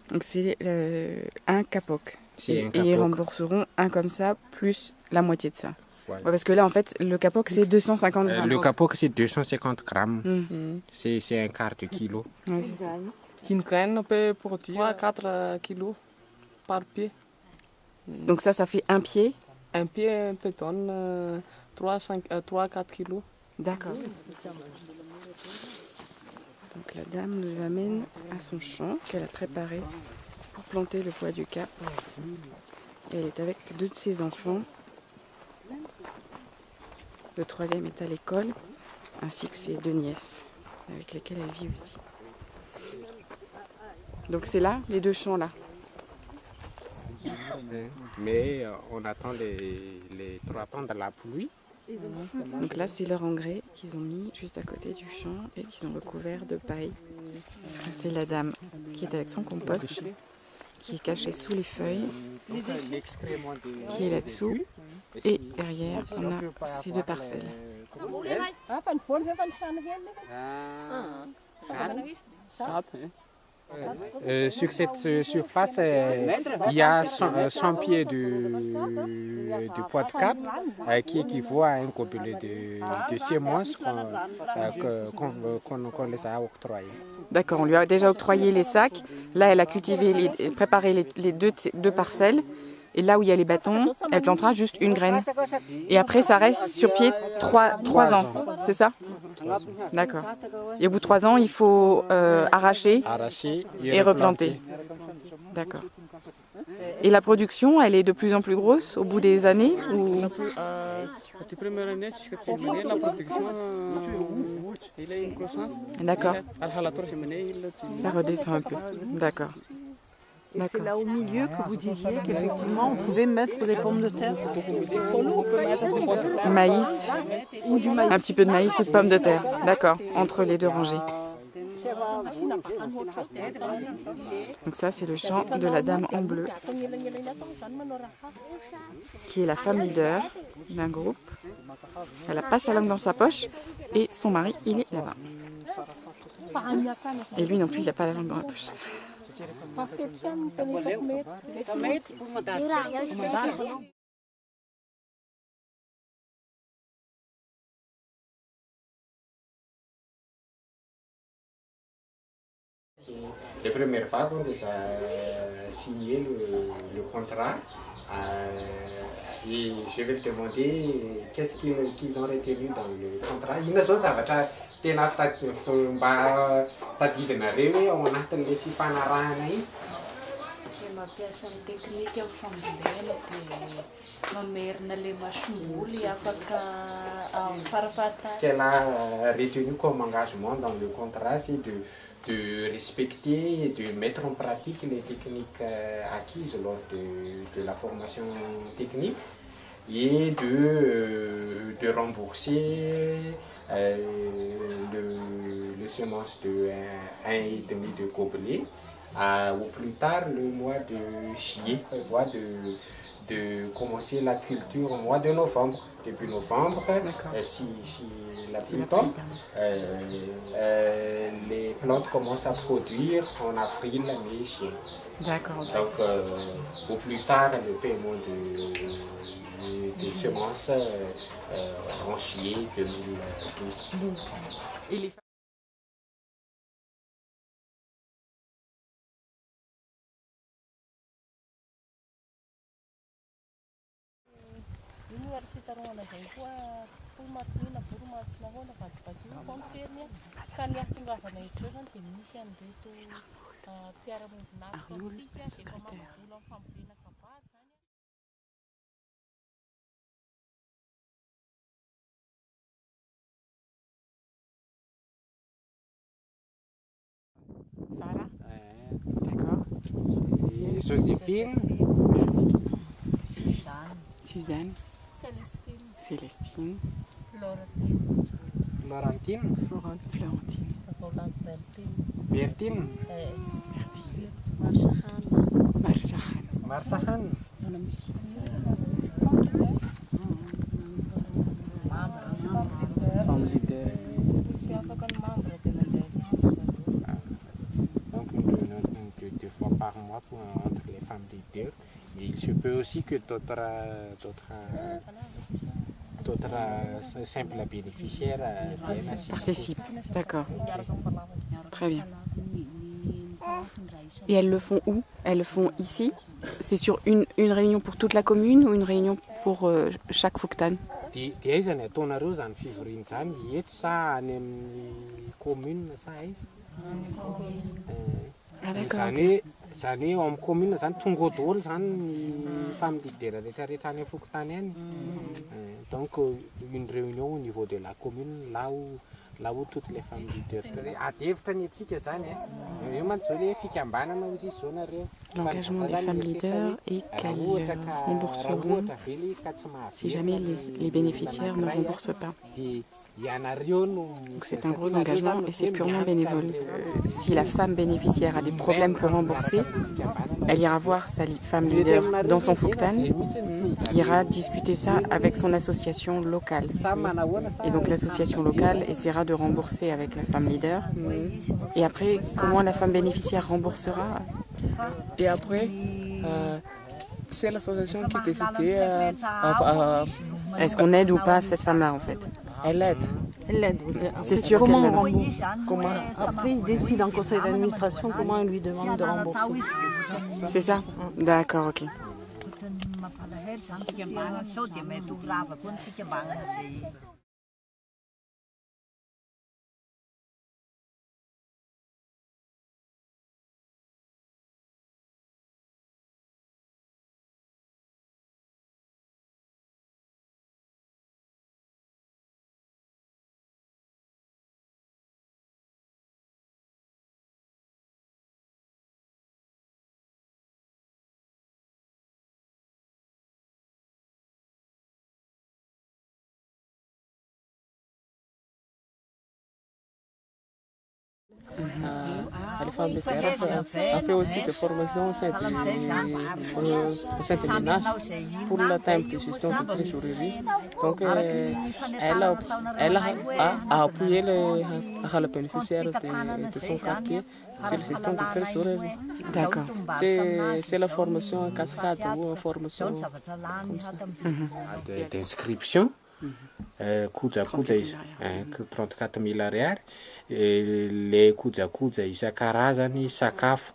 Donc c'est un capoc. C'est un Et capoc. ils rembourseront un comme ça, plus la moitié de ça. Voilà. Ouais, parce que là, en fait, le capoc, c'est 250 grammes. Le capoc, c'est 250 grammes. Mm. C'est un quart de kilo. Ouais, c'est ça. Une graine peut produire 3-4 kilos par pied. Donc ça fait un pied. Un pied peut donner 3-4 kilos. D'accord. Donc la dame nous amène à son champ qu'elle a préparé pour planter le bois du cap. Et elle est avec 2 de ses enfants. Le 3e est à l'école, ainsi que ses 2 nièces, avec lesquelles elle vit aussi. Donc c'est là, les 2 champs là. Mais on attend les 3 temps de la pluie. Donc là, c'est leur engrais qu'ils ont mis juste à côté du champ et qu'ils ont recouvert de paille. C'est la dame qui est avec son compost, qui est cachée sous les feuilles, qui est là-dessous. Et derrière, on a ces 2 parcelles. Sur cette surface, il y a 100 pieds de poids de cap qui équivaut à un gobelet de semences qu'on les a octroyés. D'accord, on lui a déjà octroyé les sacs. Là, elle a cultivé, préparé les 2 parcelles. Et là où il y a les bâtons, elle plantera juste une graine. Et après, ça reste sur pied 3 ans, c'est ça? D'accord. Et au bout de 3 ans, il faut arracher et replanter. D'accord. Et la production, elle est de plus en plus grosse au bout des années ou... La première année jusqu'à cette année, la production il a une croissance. D'accord. À la troisième année, Ça redescend un peu. D'accord. Et c'est là au milieu que vous disiez qu'effectivement on pouvait mettre des pommes de terre. Maïs, Ou du maïs. un petit peu de maïs ou de pommes de terre. D'accord, entre les 2 rangées. Donc ça, c'est le champ de la dame en bleu, qui est la femme leader d'un groupe. Elle a pas sa langue dans sa poche et son mari, il est là-bas. Et lui non plus, il n'a pas la langue dans la poche. Les premières vagues ont déjà signé le contrat. Et je vais te demander qu'est-ce qu'ils ont retenu dans le contrat. Il ne sont pas tena mba tadidinareo hoe ao anatin'le fifanarahana iny. Mampiasa ny teknika amin'ny fambolena dia mamerina le masomboly afaka amin'ny farafahatany. Ce qu'elle a retenu comme engagement dans le contrat, c'est de respecter et de mettre en pratique les techniques acquises lors de la formation technique et de rembourser le semence de 1,5 de gobelet au plus tard le mois de juillet, voire de commencer la culture au mois de novembre. Début novembre, si la pluie tombe, les plantes commencent à produire en avril, mai, juin. D'accord. Donc, au plus tard, le paiement de semences en juillet 2012. Et les... Arnoul, le secrétaire. Farah. D'accord. Et Joséphine. Merci. Suzanne, Suzanne. Célestine, Célestine. Laurentine, Florentine. Bertine, Bertine. Bertine. Marchahan. Marsahan. Donc, tu ne vois pas par mois entre les femmes leaders. Mais il se peut aussi que d'autres simples bénéficiaires viennent assister. Participent, d'accord. Très bien. Et elles le font où? Elles le font ici? C'est sur une réunion pour toute la commune ou une réunion pour chaque Foktan? Dia aiza ny ataonareo zany fivoriana zany eto sa any amin'ny commune sa aiza? Ah d'accord. Zany hoe ao amin'ny commune zany tonga ao daholo zany ny femme leader rehetrarehetra any Fokotany any. Donc une réunion au niveau de la commune là où toutes les femmes leaders. Ady hevitra ny antsika zany io mantsy zao le fikambanana ozy izy zao nareo. L'engagement des femmes leaders et qu'elles rembourseront si jamais les bénéficiaires ne remboursent pas. Donc c'est un gros engagement et c'est purement bénévole. Si la femme bénéficiaire a des problèmes pour rembourser, elle ira voir sa femme leader dans son Foktan, qui ira discuter ça avec son association locale. Et donc l'association locale essaiera de rembourser avec la femme leader. Et après, comment la femme bénéficiaire remboursera? Et après, c'est l'association qui décide. Est-ce qu'on aide ou pas cette femme-là en fait? Elle aide. Elle l'aide. C'est sûr Comment qu'elle on l'aide. rembourse? Après, il décide en conseil d'administration comment on lui demande de rembourser. C'est ça? D'accord, ok. Les femmes de terre a fait aussi des formations au sein de l'ENAS pour le thème de gestion de trésorerie. Donc, elle a appuyé les bénéficiaires de son quartier sur la gestion de trésorerie. D'accord. C'est la formation en cascade ou en formation comme ça. D'inscription. Kojakoja izy 34 000 ariary le kojakoja isan-karazany sakafo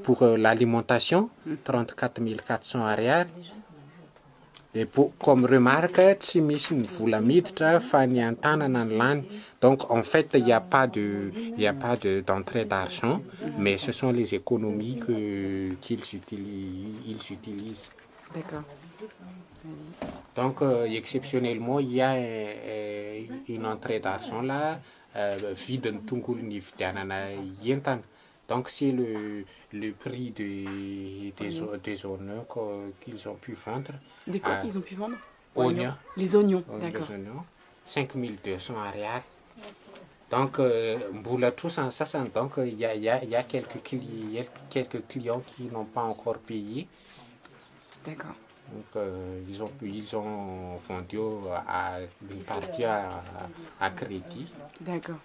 pour l'alimentation 34 400 ariary et comme remarque tsy misy ny vola miditra fa ny antanana ny lany. Donc en fait il y a pas d'entrée d'argent mais ce sont les économies qu'ils utilisent. D'accord. Donc, exceptionnellement, il y a une entrée d'argent là, vide donc, c'est le prix des honneurs qu'ils ont pu vendre. Des quoi qu'ils ont pu vendre? Oignons. Les oignons, d'accord. 5200 ariary. Donc, donc il y a quelques clients qui n'ont pas encore payé. D'accord. Donc, ils ont vendu à une partie à crédit. D'accord.